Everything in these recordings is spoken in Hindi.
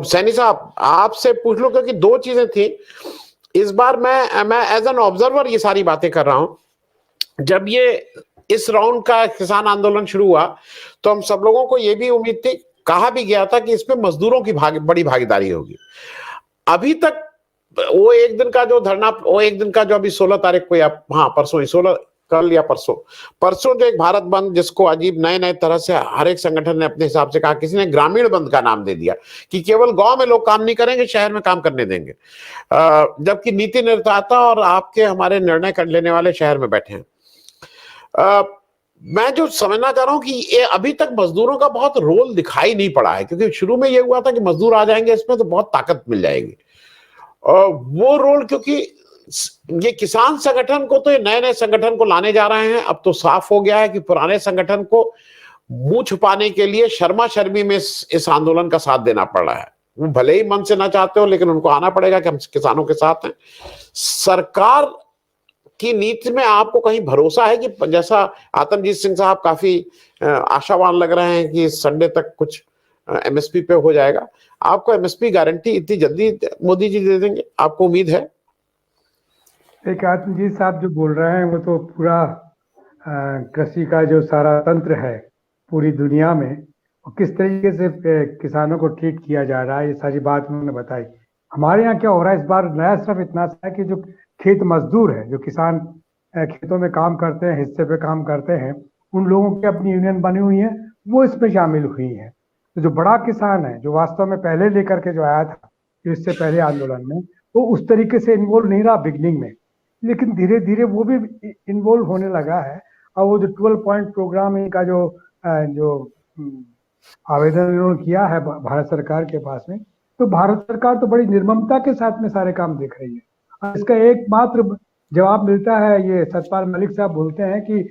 सैनी साहब आपसे पूछ लूं, क्योंकि दो चीजें थी इस बार। मैं एज एन ऑब्जर्वर ये सारी बातें कर रहा हूं। जब ये इस राउंड का किसान आंदोलन शुरू हुआ तो हम सब लोगों को ये भी उम्मीद थी, कहा भी गया था कि इसमें मजदूरों की बड़ी भागीदारी होगी। अभी तक वो एक दिन का जो धरना, वो एक दिन का जो अभी 16 तारीख को, या हाँ परसों ही, 16 कल या परसों जो एक भारत बंद, जिसको अजीब नए नए तरह से हर एक संगठन ने अपने हिसाब से कहा, किसी ने ग्रामीण बंद का नाम दे दिया कि केवल गांव में लोग काम नहीं करेंगे, शहर में काम करने देंगे, जबकि नीति निर्माता और आपके हमारे निर्णय कर लेने वाले शहर में बैठे हैं। मैं जो समझना चाह रहा हूं कि ये अभी तक मजदूरों का बहुत रोल दिखाई नहीं पड़ा है, क्योंकि शुरू में ये हुआ था कि मजदूर आ जाएंगे इसमें तो बहुत ताकत मिल जाएगी, और वो रोल, क्योंकि ये किसान संगठन को तो ये नए नए संगठन को लाने जा रहे हैं, अब तो साफ हो गया है कि पुराने संगठन को मुंह छुपाने के लिए शर्मा शर्मी में इस आंदोलन का साथ देना पड़ रहा है। वो भले ही मन से ना चाहते हो, लेकिन उनको आना पड़ेगा कि हम किसानों के साथ हैं। सरकार की नीति में आपको कहीं भरोसा है कि, जैसा आतमजीत सिंह साहब काफी आशावान लग रहे हैं कि संडे तक कुछ एमएसपी पे हो जाएगा, आपको एमएसपी गारंटी इतनी जल्दी मोदी जी दे देंगे, आपको उम्मीद है? एक आतमजीत साहब जो बोल रहे हैं वो तो पूरा कृषि का जो सारा तंत्र है पूरी दुनिया में, और किस तरीके से किसानों को ट्रीट किया जा रहा है, ये सारी बात उन्होंने बताई। हमारे यहाँ क्या हो रहा है इस बार, नया सिर्फ इतना सा है कि जो खेत मजदूर है, जो किसान खेतों में काम करते हैं, हिस्से पे काम करते हैं, उन लोगों की अपनी यूनियन बनी हुई है, वो इसमें शामिल हुई है। तो जो बड़ा किसान है, जो वास्तव में पहले लेकर के जो आया था इससे पहले आंदोलन में, वो उस तरीके से इन्वॉल्व नहीं रहा बिगनिंग में, लेकिन धीरे धीरे वो भी इन्वॉल्व होने लगा है। और वो जो 12 पॉइंट प्रोग्राम इनका जो आवेदन इन्होंने किया है भारत सरकार के पास में, तो भारत सरकार तो बड़ी निर्ममता के साथ में सारे काम देख रही है। और इसका एकमात्र जवाब मिलता है, ये सतपाल मलिक साहब बोलते हैं कि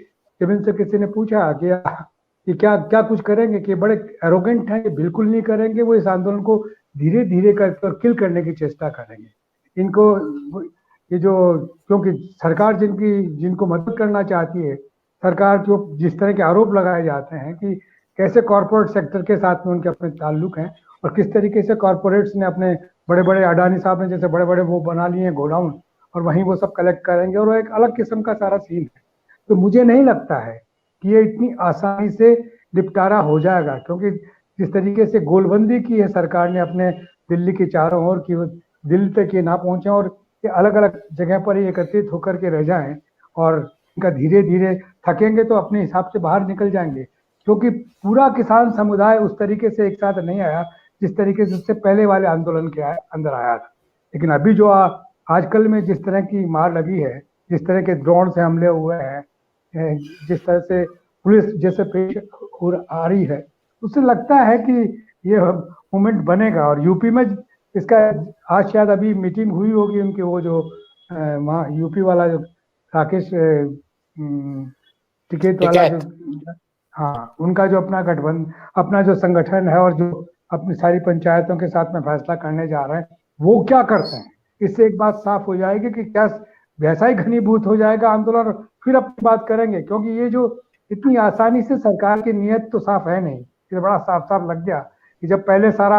जब इनसे किसी ने पूछा कि क्या क्या कुछ करेंगे, कि बड़े एरोगेंट हैं, ये बिल्कुल नहीं करेंगे, वो इस आंदोलन को धीरे धीरे कर किल करने की चेष्टा करेंगे। इनको ये जो, क्योंकि सरकार जिनको मदद करना चाहती है, सरकार जो जिस तरह के आरोप लगाए जाते हैं कि कैसे कॉरपोरेट सेक्टर के साथ में उनके अपने ताल्लुक हैं, और किस तरीके से कॉरपोरेट्स ने अपने बड़े बड़े अडानी साहब ने जैसे बड़े बड़े वो बना लिए हैं गोडाउन, और वहीं वो सब कलेक्ट करेंगे, और वो एक अलग किस्म का सारा सीन है। तो मुझे नहीं लगता है कि ये इतनी आसानी से निपटारा हो जाएगा, क्योंकि जिस तरीके से गोलबंदी की है सरकार ने अपने दिल्ली के चारों ओर की, दिल्ली तक ये ना पहुंचे और ये अलग अलग जगह पर ही एकत्रित होकर के रह जाएं, और इनका धीरे धीरे थकेंगे तो अपने हिसाब से बाहर निकल जाएंगे। क्योंकि पूरा किसान समुदाय उस तरीके से एक साथ नहीं आया जिस तरीके से उससे पहले वाले आंदोलन के अंदर आया था। लेकिन अभी जो आजकल में जिस तरह की मार लगी है, जिस तरह के ड्रोन से हमले हुए हैं, जिस तरह से पुलिस जैसे पेश आ रही है, उससे लगता है कि ये मूवमेंट बनेगा। और यूपी में इसका आज शायद अभी मीटिंग हुई होगी उनके, वो जो वहाँ यूपी वाला जो राकेश टिकैत वाला जो, हाँ, उनका जो अपना गठबंधन, अपना जो संगठन है, और जो अपनी सारी पंचायतों के साथ में फैसला करने जा रहे हैं, वो क्या करते हैं, इससे एक बात साफ हो जाएगी कि क्या वैसा ही घनीभूत हो जाएगा आंदोलन, फिर अपनी बात करेंगे। क्योंकि ये जो इतनी आसानी से सरकार की नीयत तो साफ है नहीं, ये बड़ा साफ साफ लग गया कि जब पहले सारा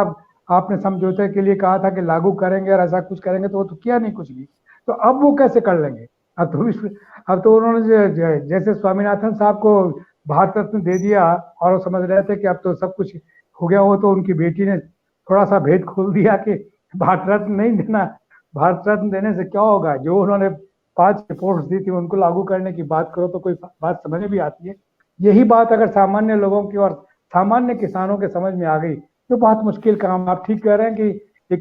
आपने समझौते के लिए कहा था कि लागू करेंगे और ऐसा कुछ करेंगे, तो वो तो किया नहीं कुछ भी, तो अब वो कैसे कर लेंगे? अब तो उन्होंने जैसे स्वामीनाथन साहब को भारत रत्न दे दिया, और वो समझ रहे थे कि अब तो सब कुछ हो गया, हो तो उनकी बेटी ने थोड़ा सा भेद खोल दिया कि भारत रत्न नहीं देना, भारत रत्न देने से क्या होगा, जो उन्होंने 5 रिपोर्ट्स दी थी उनको लागू करने की बात करो तो कोई बात समझ में भी आती है। यही बात अगर सामान्य लोगों की और सामान्य किसानों के समझ में आ गई तो बहुत मुश्किल काम। आप ठीक कह रहे हैं कि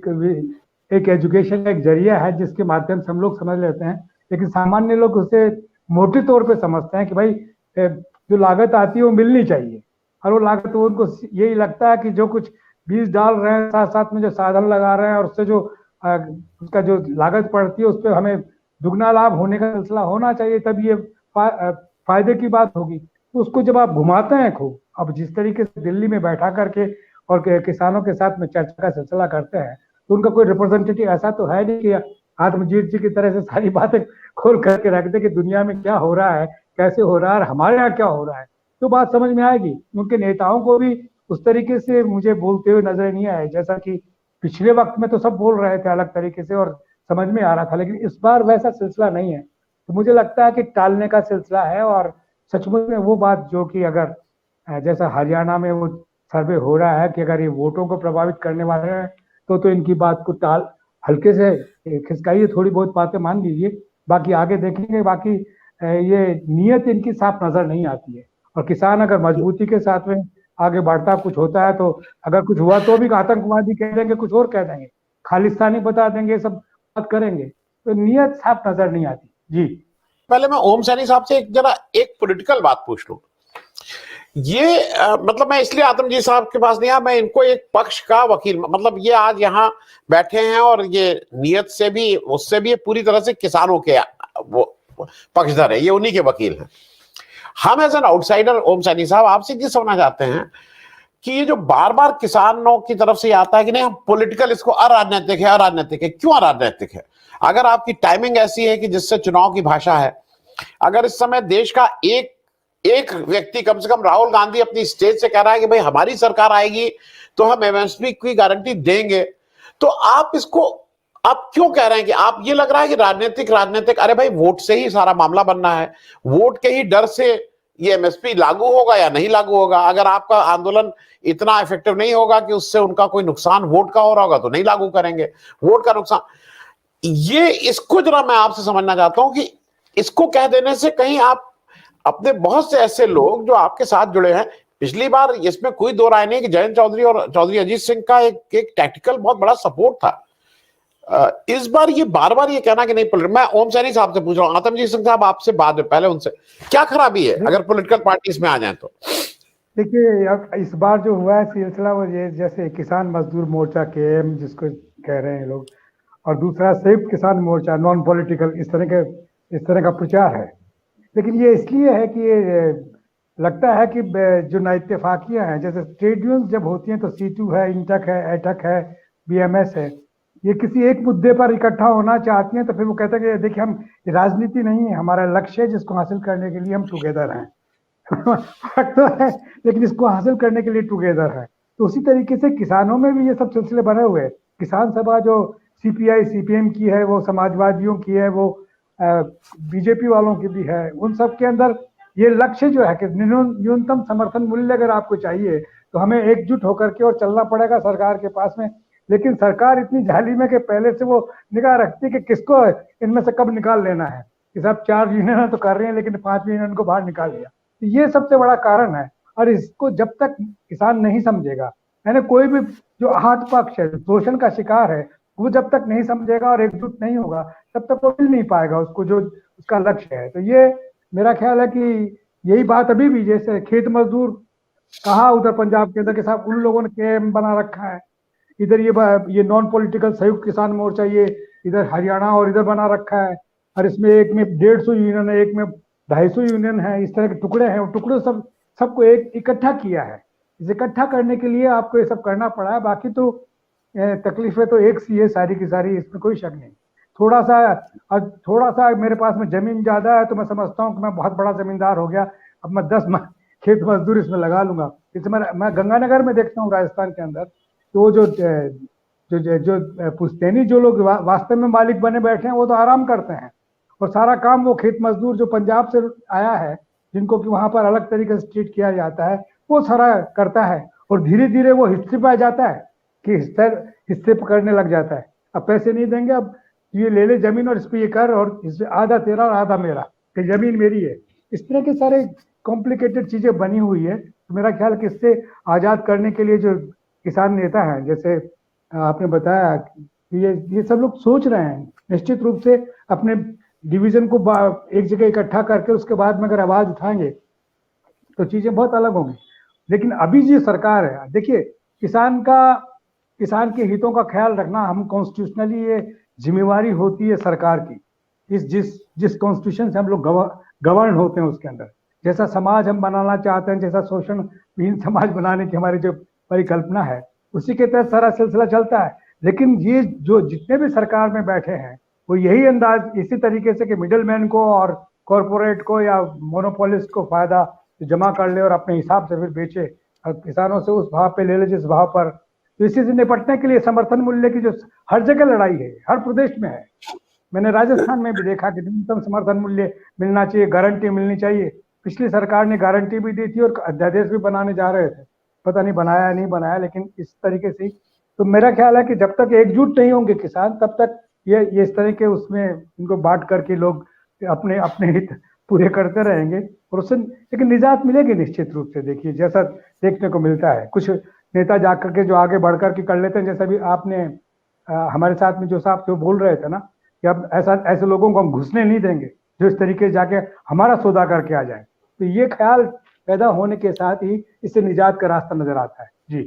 एक एजुकेशन का एक जरिया है जिसके माध्यम से हम लोग समझ लेते हैं, लेकिन सामान्य लोग उसे मोटे तौर पे समझते हैं कि भाई जो लागत आती है वो मिलनी चाहिए, और वो लागत तो उनको यही लगता है कि जो कुछ बीज डाल रहे हैं, साथ साथ में जो साधन लगा रहे हैं, और उससे जो उसका जो लागत पड़ती है उस पर हमें दुगना लाभ होने का सिलसिला होना चाहिए, तब ये फायदे की बात होगी। तो उसको जब आप घुमाते हैं खूब, अब जिस तरीके से दिल्ली में बैठा करके और किसानों के साथ में चर्चा का सिलसिला करते हैं, तो उनका कोई रिप्रेजेंटेटिव ऐसा तो है नहीं कि आत्मजीत जी की तरह से सारी बातें खोल करके रख दे कि दुनिया में क्या हो रहा है, कैसे हो रहा है, और हमारे यहाँ क्या हो रहा है, तो बात समझ में आएगी। उनके नेताओं को भी उस तरीके से मुझे बोलते हुए नजर नहीं आए। जैसा कि पिछले वक्त में तो सब बोल रहे थे अलग तरीके से और समझ में आ रहा था, लेकिन इस बार वैसा सिलसिला नहीं है। तो मुझे लगता है कि टालने का सिलसिला है। और सचमुच में वो बात जो कि अगर जैसा हरियाणा में वो सर्वे हो रहा है कि अगर ये वोटों को प्रभावित करने वाले हैं तो इनकी बात को टाल हल्के से खिसकाइए, थोड़ी बहुत बातें मान लीजिए, बाकी आगे देखेंगे। बाकी ये नीयत इनकी साफ नजर नहीं आती है। और किसान अगर मजबूती के साथ में आगे बढ़ता, कुछ होता है तो अगर कुछ हुआ तो भी आतंकवादी कह देंगे, कुछ और कह देंगे, खालिस्तानी बता देंगे, सब बात करेंगे, तो नीयत साफ नजर नहीं आती। जी पहले मैं ओम सैनी साहब से एक पॉलिटिकल बात पूछ लूं। ये मतलब मैं इसलिए आतम साहब के पास नहीं आया, मैं इनको एक पक्ष का वकील, मतलब ये आज यहाँ बैठे हैं और ये नियत से भी उससे भी पूरी तरह से किसानों के वो पक्षधर है, ये उन्हीं के वकील हैं। हम एज एन आउटसाइडर ओम सैनी साहब आपसे ये समझना चाहते हैं कि ये जो बार बार किसानों की तरफ से आता है कि नहीं हम पॉलिटिकल, इसको अराजनैतिक है, अराजनैतिक है, क्यों अराजनैतिक है? अगर आपकी टाइमिंग ऐसी है कि जिससे चुनाव की भाषा है, अगर इस समय देश का एक व्यक्ति, कम से कम राहुल गांधी अपनी स्टेज से कह रहा है कि भाई हमारी सरकार आएगी तो हम एमएसपी की गारंटी देंगे, तो आप इसको आप क्यों कह रहे हैं कि आप, ये लग रहा है कि राजनीतिक, अरे भाई वोट से ही सारा मामला बनना है, वोट के ही डर से ये एमएसपी लागू होगा या नहीं लागू होगा। अगर आपका आंदोलन इतना इफेक्टिव नहीं होगा कि उससे उनका कोई नुकसान वोट का हो रहा होगा तो नहीं लागू करेंगे, वोट का नुकसान। ये इसको जरा मैं आपसे समझना चाहता हूं कि इसको कह देने से कहीं आप अपने बहुत से ऐसे लोग जो आपके साथ जुड़े हैं, पिछली बार इसमें कोई दो राय नहीं कि जयंत चौधरी और चौधरी अजीत सिंह का एक टैक्टिकल बहुत बड़ा सपोर्ट था। इस बार ये बार बार ये कहना कि नहीं, मैं ओम सैनी साहब से पूछ रहा हूँ, आतमजीत सिंह साहब आपसे बाद में, पहले उनसे क्या खराबी है अगर पॉलिटिकल पार्टी इसमें आ जाए तो? देखिए, अब इस बार जो हुआ है सिलसिला वो ये, जैसे किसान मजदूर मोर्चा केएम जिसको कह रहे हैं लोग, और दूसरा संयुक्त किसान मोर्चा नॉन पॉलिटिकल, इस तरह का प्रचार है। लेकिन ये इसलिए है कि ये लगता है कि जो ना इत्तेफाकियां हैं, जैसे ट्रेड यूनियन जब होती हैं तो सीटू है, इंटक है, एटक है, बीएमएस है, ये किसी एक मुद्दे पर इकट्ठा होना चाहती हैं तो फिर वो कहते हैं कि देखिए हम, राजनीति नहीं है हमारा लक्ष्य है जिसको हासिल करने के लिए हम टुगेदर हैं। फर्क तो है, लेकिन इसको हासिल करने के लिए टुगेदर है। तो उसी तरीके से किसानों में भी ये सब सिलसिले बने हुए हैं। किसान सभा जो सीपीआई सीपीएम की है, वो समाजवादियों की है, वो बीजेपी वालों की भी है, उन सब के अंदर ये लक्ष्य जो है कि न्यूनतम समर्थन मूल्य अगर आपको चाहिए तो हमें एकजुट होकर के और चलना पड़ेगा सरकार के पास में। लेकिन सरकार इतनी जाली में कि पहले से वो निगाह रखती है कि किसको इनमें से कब निकाल लेना है, कि सब 4 यूनियन तो कर रहे हैं लेकिन 5 यूनियन को बाहर निकाल दिया। तो ये सबसे बड़ा कारण है। और इसको जब तक किसान नहीं समझेगा, यानी कोई भी जो आहत पक्ष है, शोषण का शिकार है, वो जब तक नहीं समझेगा और एकजुट नहीं होगा तब तक वो मिल नहीं पाएगा उसको जो उसका लक्ष्य है। तो ये मेरा ख्याल है कि यही बात अभी भी, जैसे खेत मजदूर कहा उधर पंजाब के अंदर के साथ उन लोगों ने केएम बना रखा है, इधर ये नॉन पॉलिटिकल संयुक्त किसान मोर्चा ये इधर हरियाणा और इधर बना रखा है, और इसमें एक में 150 यूनियन है, एक में 250 यूनियन है, इस तरह के टुकड़े हैं। टुकड़े सबको एक इकट्ठा किया है। इसे इकट्ठा करने के लिए आपको ये सब करना पड़ा है। बाकी तो तकलीफें तो एक सी है सारी की सारी, इसमें कोई शक नहीं। थोड़ा सा मेरे पास में जमीन ज्यादा है तो मैं समझता हूँ कि मैं बहुत बड़ा जमींदार हो गया, अब मैं 10 खेत मजदूर इसमें लगा लूंगा। इसमें मैं गंगानगर में देखता हूँ राजस्थान के अंदर, तो जो पुश्तैनी जो लोग वास्तव में मालिक बने बैठे हैं वो तो आराम करते हैं, और सारा काम वो खेत मजदूर जो पंजाब से आया है, जिनको कि वहां पर अलग तरीके से ट्रीट किया जाता है, वो सारा करता है। और धीरे धीरे वो हिस्से पे आ जाता है कि हिस्से पकड़ने लग जाता है। अब पैसे नहीं देंगे, अब ये ले ले जमीन और इस पे ये कर, और इससे आधा तेरा और आधा मेरा, कि जमीन मेरी है। इस तरह के सारे कॉम्प्लिकेटेड चीजें बनी हुई है। तो मेरा ख्याल कि इससे आजाद करने के लिए जो किसान नेता हैं, जैसे आपने बताया कि ये सब लोग सोच रहे हैं निश्चित रूप से अपने डिवीजन को एक जगह इकट्ठा करके उसके बाद में अगर आवाज उठाएंगे तो चीजें बहुत अलग होंगी। लेकिन अभी जो सरकार है, देखिए किसान के हितों का ख्याल रखना हम कॉन्स्टिट्यूशनली ये जिम्मेवारी होती है सरकार की। जिस कॉन्स्टिट्यूशन से हम लोग गवर्न होते हैं उसके अंदर, जैसा समाज हम बनाना चाहते हैं, जैसा शोषण विहीन समाज बनाने की हमारी जो परिकल्पना है, उसी के तहत सारा सिलसिला चलता है। लेकिन ये जो जितने भी सरकार में बैठे हैं वो यही अंदाज इसी तरीके से कि मिडलमैन को और कॉरपोरेट को या मोनोपोलिस्ट को फायदा जमा कर ले और अपने हिसाब से फिर बेचे, और किसानों से उस भाव पे ले ले जिस भाव पर। तो इसी से निपटने के लिए समर्थन मूल्य की जो हर जगह लड़ाई है, हर प्रदेश में है। मैंने राजस्थान में भी देखा कि न्यूनतम समर्थन मूल्य मिलना चाहिए, गारंटी मिलनी चाहिए। पिछली सरकार ने गारंटी भी दी थी और अध्यादेश भी बनाने जा रहे थे, पता नहीं बनाया नहीं बनाया, लेकिन इस तरीके से। तो मेरा ख्याल है कि जब तक एकजुट नहीं होंगे किसान, तब तक ये इस तरह के उसमें इनको बांट करके लोग अपने अपने हित पूरे करते रहेंगे, और उससे लेकिन निजात मिलेगी निश्चित रूप से। देखिए जैसा देखने को मिलता है, कुछ नेता जाकर के जो आगे बढ़कर के कर लेते हैं, जैसा भी आपने हमारे साथ में जो साहब जो बोल रहे थे ना, कि अब ऐसे लोगों को हम घुसने नहीं देंगे जो इस तरीके से जाके हमारा सौदा करके आ जाए। तो ये ख्याल पैदा होने के साथ ही इससे निजात का रास्ता नजर आता है। जी।